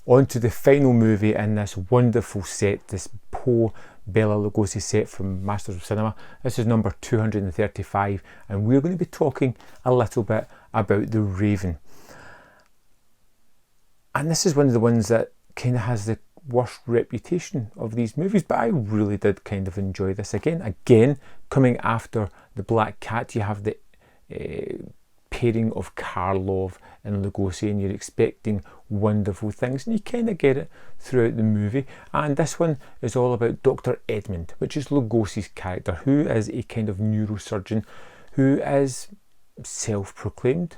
On to the final movie in this wonderful set, this Poe Bela Lugosi set from Masters of Cinema. This is number 235, and we're going to be talking a little bit about The Raven. And this is one of the ones that kind of has the worst reputation of these movies, but I really did kind of enjoy this. Again, coming after The Black Cat, you have the pairing of Karloff and Lugosi, and you're expecting wonderful things, and you kind of get it throughout the movie. And this one is all about Dr. Edmund, which is Lugosi's character, who is a kind of neurosurgeon who is self-proclaimed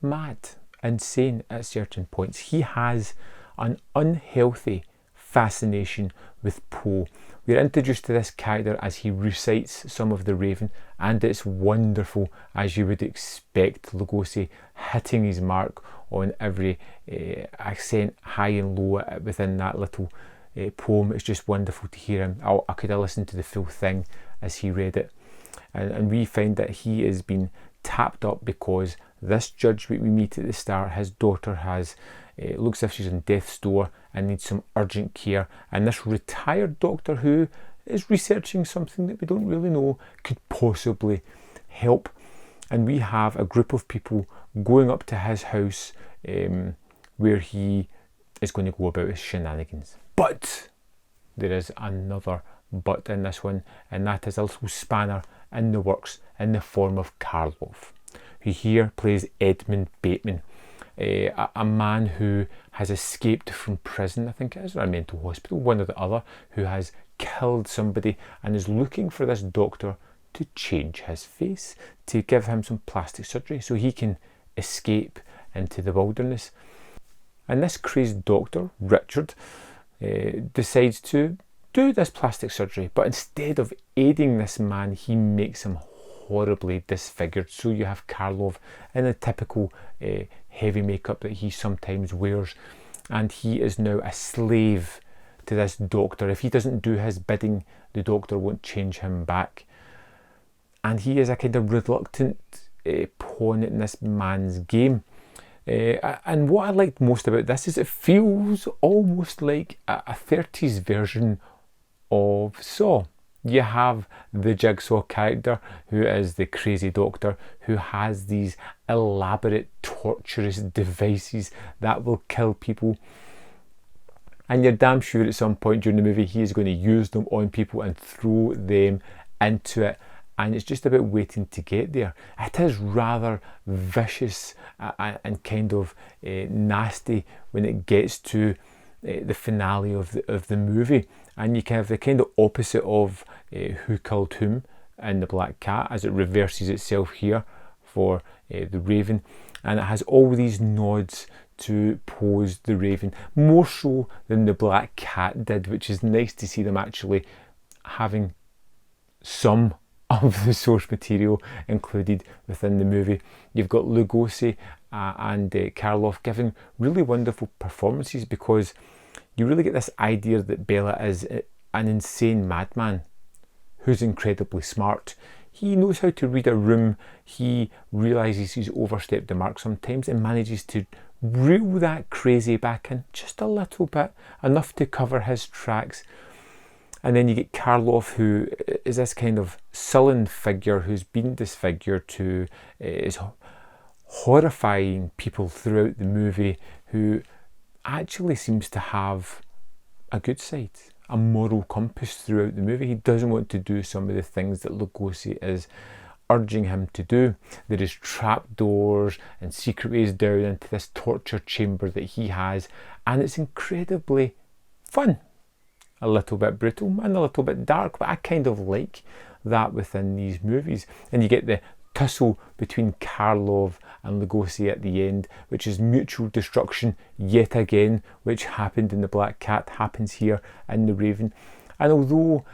mad, insane at certain points. He has an unhealthy fascination with Poe. We're introduced to this character as he recites some of The Raven, and it's wonderful, as you would expect. Lugosi hitting his mark on every accent, high and low, within that little poem. It's just wonderful to hear him. I could have listened to the full thing as he read it, and we find that he has been tapped up because this judge we meet at the start, his daughter has looks as if she's on death's door and needs some urgent care, and this retired doctor, who is researching something that we don't really know, could possibly help. And we have a group of people going up to his house where he is going to go about his shenanigans. But there is another but in this one, and that is a little spanner in the works in the form of Karloff, who here plays Edmund Bateman, a man who has escaped from prison, I think it is, or a mental hospital, one or the other, who has killed somebody and is looking for this doctor to change his face, to give him some plastic surgery so he can escape into the wilderness. And this crazed doctor, Richard, decides to do this plastic surgery, but instead of aiding this man, he makes him horribly disfigured. So you have Karloff in a typical heavy makeup that he sometimes wears, and he is now a slave to this doctor. If he doesn't do his bidding, the doctor won't change him back, and he is a kind of reluctant pawn in this man's game. And what I liked most about this is it feels almost like a 30s version of Saw. You have the Jigsaw character, who is the crazy doctor, who has these elaborate torturous devices that will kill people, and you're damn sure at some point during the movie he is going to use them on people and throw them into it, and it's just about waiting to get there. It is rather vicious and kind of nasty when it gets to the finale of the movie, and you can have the kind of opposite of Who Killed Whom in The Black Cat, as it reverses itself here for The Raven, and it has all these nods to Poe's The Raven, more so than The Black Cat did, which is nice to see them actually having some of the source material included within the movie. You've got Lugosi and Karloff giving really wonderful performances, because you really get this idea that Bela is an insane madman who's incredibly smart. He knows how to read a room. He realises he's overstepped the mark sometimes and manages to reel that crazy back in just a little bit, enough to cover his tracks. And then you get Karloff, who is this kind of sullen figure who's been disfigured, who is horrifying people throughout the movie, who actually seems to have a good side, a moral compass throughout the movie. He doesn't want to do some of the things that Lugosi is urging him to do. There is trapdoors and secret ways down into this torture chamber that he has, and it's incredibly fun. A little bit brutal and a little bit dark, but I kind of like that within these movies. And you get the tussle between Karloff and Lugosi at the end, which is mutual destruction yet again, which happened in The Black Cat, happens here in The Raven. And although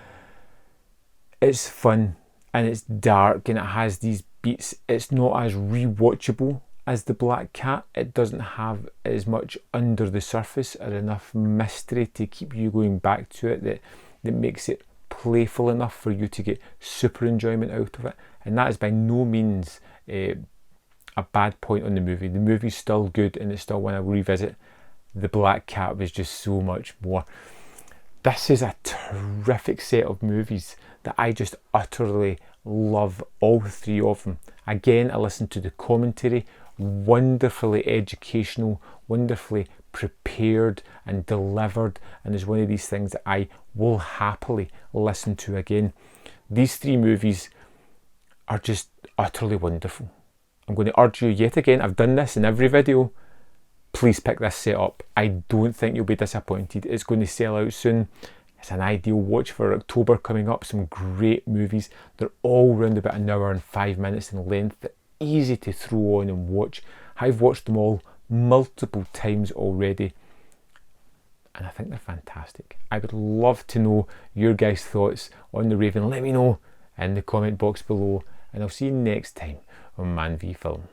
it's fun and it's dark and it has these beats, it's not as rewatchable as The Black Cat. It doesn't have as much under the surface or enough mystery to keep you going back to it that makes it playful enough for you to get super enjoyment out of it. And that is by no means a bad point on the movie. The movie's still good and it's still one I will revisit The Black Cat was just so much more. This is a terrific set of movies that I just utterly love, all three of them. Again, I listened to the commentary, wonderfully educational, wonderfully prepared and delivered, and is one of these things that I will happily listen to again. These three movies are just utterly wonderful. I'm going to urge you yet again, I've done this in every video, please pick this set up. I don't think you'll be disappointed. It's going to sell out soon. It's an ideal watch for October coming up. Some great movies. They're all around about an hour and 5 minutes in length. They're easy to throw on and watch. I've watched them all multiple times already, and I think they're fantastic. I would love to know your guys' thoughts on the Raven. Let me know in the comment box below, and I'll see you next time on Man v Film.